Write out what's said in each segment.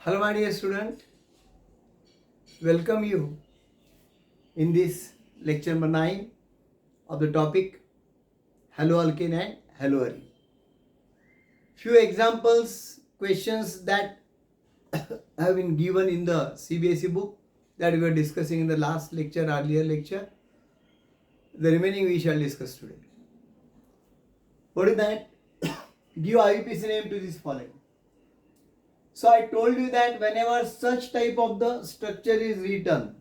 Hello, my dear student. Welcome you in this lecture number 9 of the topic haloalkane and haloarine. Few examples, questions that have been given in the CBSE book that we were discussing in the last lecture, earlier lecture. The remaining we shall discuss today. What is that? Give IUPAC name to this following. So I told you that whenever such type of the structure is written,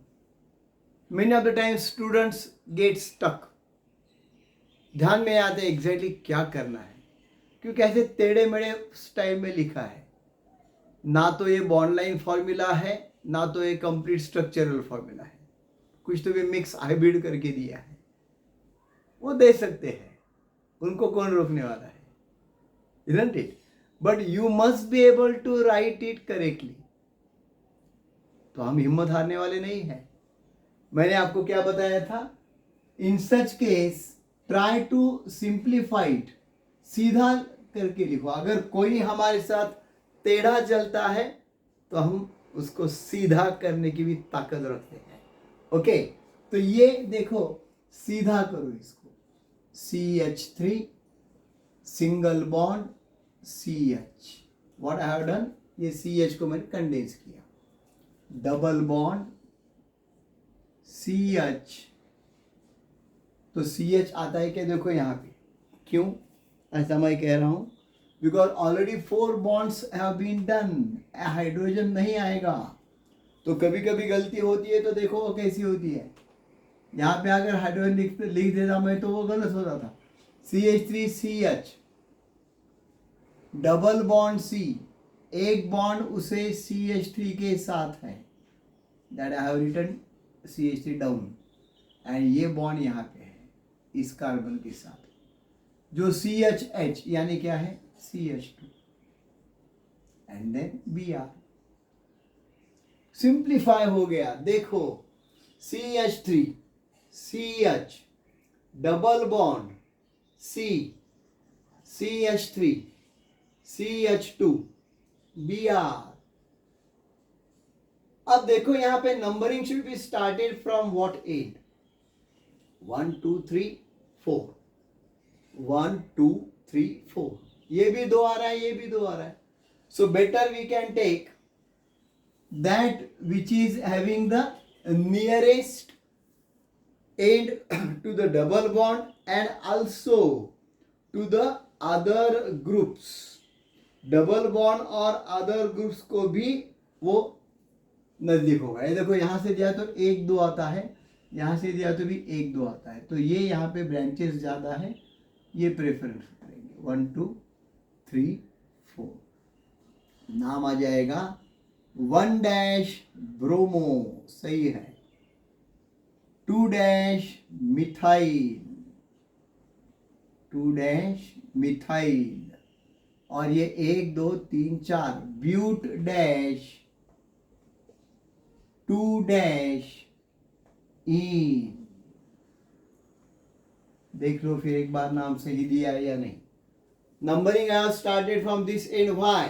many of the times students get stuck. ध्यान में आते exactly क्या करना है, क्योंकि ऐसे टेढ़े मेढ़े स्टाइल में लिखा है, ना तो ये बॉन्ड लाइन फॉर्मूला है, ना तो ये कंप्लीट स्ट्रक्चरल फॉर्मूला है, कुछ तो भी मिक्स हाइब्रिड करके दिया है. वो दे सकते हैं, उनको कौन रोकने वाला है, isn't it? But you must be able to write it correctly. तो हम हिम्मत हारने वाले नहीं हैं. मैंने आपको क्या बताया था? In such case, try to simplify it. सीधा करके लिखो. अगर कोई हमारे साथ टेढ़ा चलता है तो हम उसको सीधा करने की भी ताकत रखते हैं. ओके, तो ये देखो, सीधा करो इसको. CH3 single bond CH. What I have done, ये CH को मैंने कंडेंस किया. Double bond CH. तो CH आता है क्या? देखो यहाँ पे. क्यों ऐसा मैं कह रहा हूँ? Because already 4 bonds have been done. Hydrogen नहीं आएगा. तो कभी कभी गलती होती है, तो देखो वो कैसी होती है. यहाँ पे अगर हाइड्रोजन लिख देता मैं तो वो गलत होता था. CH3CH डबल बॉन्ड C, एक बॉन्ड उसे CH3 के साथ है, that I have written CH3 down, and ये बॉन्ड यहाँ पे है इस कार्बन के साथ, जो CHH यानी क्या है? CH2, and then Br. Simplify हो गया. देखो, CH3 CH double bond C CH3 CH2 Br. अब देखो यहाँ पे numbering should be started from what and? 1 2 3 4. 1 2 3 4. ये भी 2 आ रहा है, ये भी 2 आ रहा है. So better we can take that which is having the nearest end to the double bond and also to the other groups. Double bond और अदर ग्रुप्स को भी वो नजदीक होगा. ये देखो, यहाँ से दिया तो 1 2 आता है, यहाँ से दिया तो भी 1 2 आता है. तो ये यहाँ पे ब्रांचेस ज़्यादा है, ये प्रेफरेंस करेंगे. 1 2 3 4. नाम आ जाएगा 1 डैश ब्रोमो. सही है. 2 डैश मिथाइल. 2 dash methyl. और ये 1 2 3 4 ब्यूट डैश 2 डैश इन. देख लो फिर एक बार नाम सही दिया है या नहीं. Numbering I have started from this and. Why?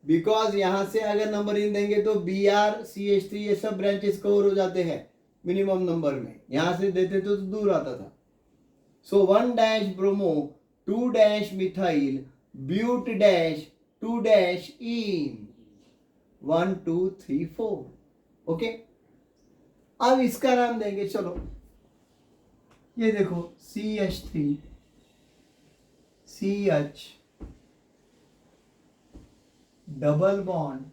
Because यहां से अगर नंबरिंग देंगे तो Br CH3 ये सब ब्रांचेस कवर हो जाते हैं मिनिमम नंबर में. यहां से देते तो दूर आता था. So 1 dash bromo 2 dash methyl but dash 2 dash ene. 1 2 3 4. Okay, अब इसका नाम देंगे. चलो, ये देखो, CH3 CH डबल बॉन्ड,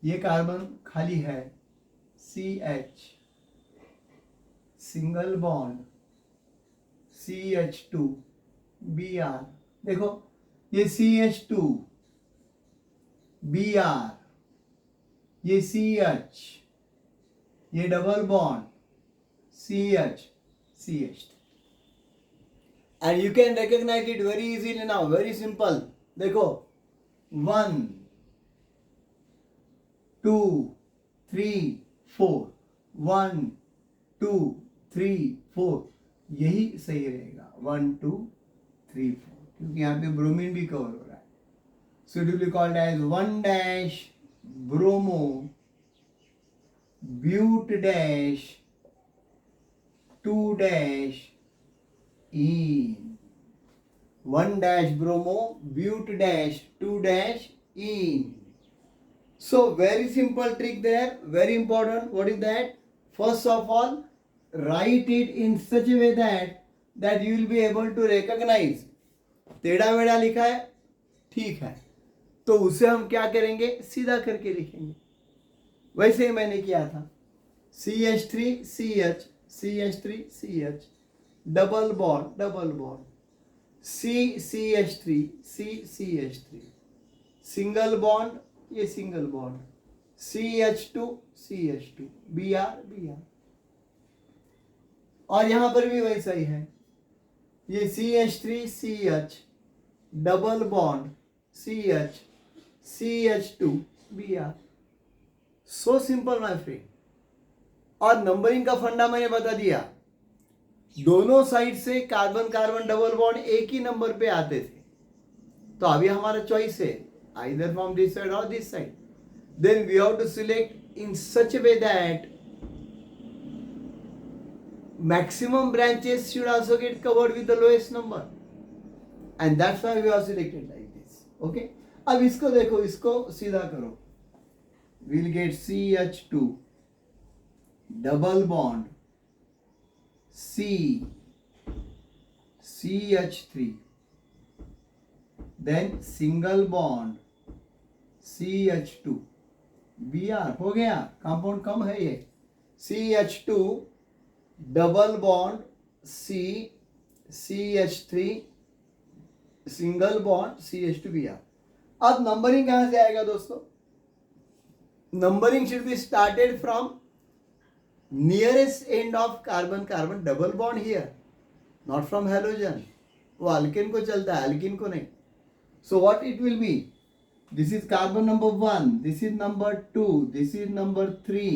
ये कार्बन खाली है, CH single bond CH2 Br. देखो, ये CH2 Br, ये CH, ये double bond CH CH. And you can recognize it very easily now. Very simple. देखो, 1 2 3 4. 1 2 3 4. यही सही रहेगा. 1 2 3 4, क्योंकि यहाँ पे ब्रोमीन भी कवर हो रहा है. So it will be called as 1 dash bromo bute dash 2 dash ene. 1 dash bromo bute dash 2 dash ene. So very simple trick there, very important. What is that? First of all, write it in such a way that you will be able to recognize. टेढ़ा मेढ़ा लिखा है, ठीक है, तो उसे हम क्या करेंगे, सीधा करके लिखेंगे. वैसे ही मैंने किया था. CH3CH CH3CH double bond CCH3 CCH3 single bond, ये single bond CH2 CH2 Br. और यहां पर भी वैसा ही है. ये CH3CH double bond CH CH2 Br. So simple my friend. और नंबरिंग का फंडा मैंने बता दिया. दोनों साइड से कार्बन कार्बन डबल बॉन्ड एक ही नंबर पे आते थे. तो अभी हमारा चॉइस है either from this side or this side. Then we have to select in such a way that maximum branches should also get covered with the lowest number, and that's why we have selected like this. Okay, अब इसको देखो, इसको सीधा करो. We'll get CH2 double bond C CH3, then single bond CH2 Br. हो गया, compound कम है ये. CH2 double bond C CH3 single bond CH2 Br. अब नंबरिंग कहां से आएगा दोस्तों? Numbering should be started from nearest end of carbon carbon double bond here, not from halogen. वो अल्केन को चलता है, अल्किन को नहीं. So what it will be, this is carbon number 1, this is number 2, this is number 3,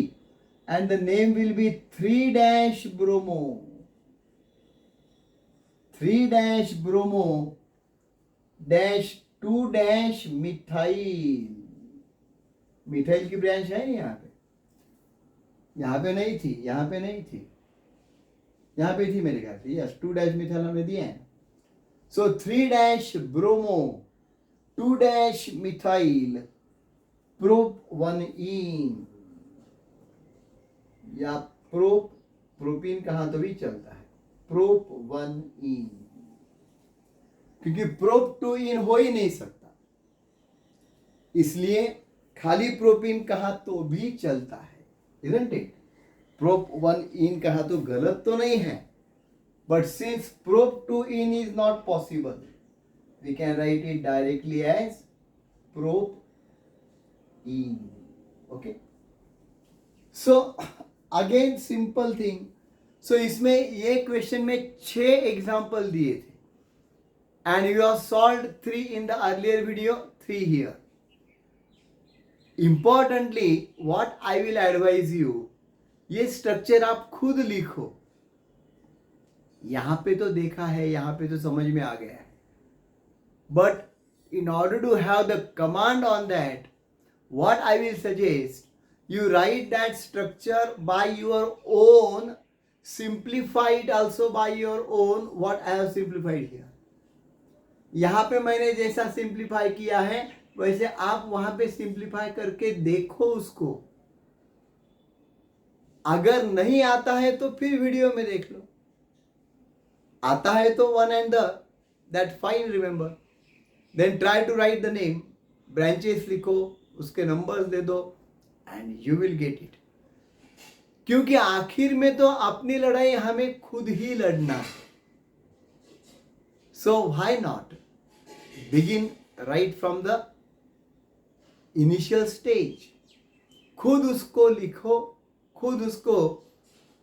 and the name will be 3 dash bromo 3 dash bromo dash 2 dash methyl. Methyl की branch है यहाँ पे, यहाँ पे नहीं थी, यहाँ पे नहीं थी, यहाँ पे थी मेरे ख्याल से. यस, 2 dash मिथाइल हमने दिए हैं. सो 3 dash bromo 2 dash methyl prop1ene, या प्रोपीन कहा तो भी चलता है, prop1ene, क्योंकि prop2ene हो ही नहीं सकता, इसलिए खाली प्रोपीन कहा तो भी चलता है. isn't it? prop1ene कहा तो गलत तो नहीं है, but since prop2ene is not possible, we can write it directly as propene. Okay, so again simple thing. So इसमें ये क्वेश्चन में 6 एग्जाम्पल दिए थे, and you have solved 3 in the earlier video, 3 here. Importantly, what I will advise you, ये structure आप खुद लिखो. यहां पे तो देखा है, यहां पे तो समझ में आ गया है, but in order to have the command on that, what I will suggest, you write that structure by your own, simplify it also by your own, what I have simplified here. यहां पे मैंने जैसा simplify किया है वैसे आप वहां पे सिंप्लीफाई करके देखो उसको. अगर नहीं आता है तो फिर वीडियो में देख लो. आता है तो one and the, that fine, remember. Then try to write the name, branches लिखो, उसके नंबर्स दे दो, and you will get it. क्योंकि आखिर में तो अपनी लड़ाई हमें खुद ही लड़ना है. So why not begin right from the initial stage. खुद उसको लिखो, खुद उसको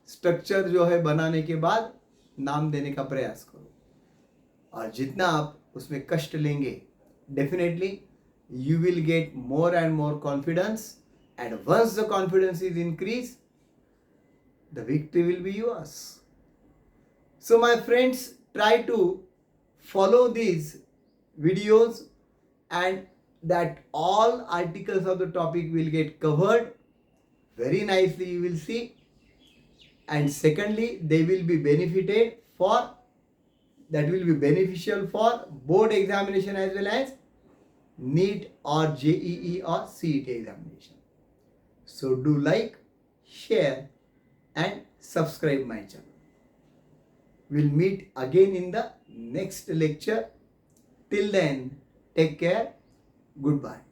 स्ट्रक्चर जो है बनाने के बाद नाम देने का प्रयास करो. और जितना आप उसमें कष्ट लेंगे, definitely you will get more and more confidence, and once the confidence is increase, the victory will be yours. So my friends, try to follow these videos and that all articles of the topic will get covered very nicely, you will see. And secondly, they will be benefited for, that will be beneficial for board examination as well as NEET or JEE or CET examination. So do like, share and subscribe my channel. We'll meet again in the next lecture. Till then, take care. Goodbye.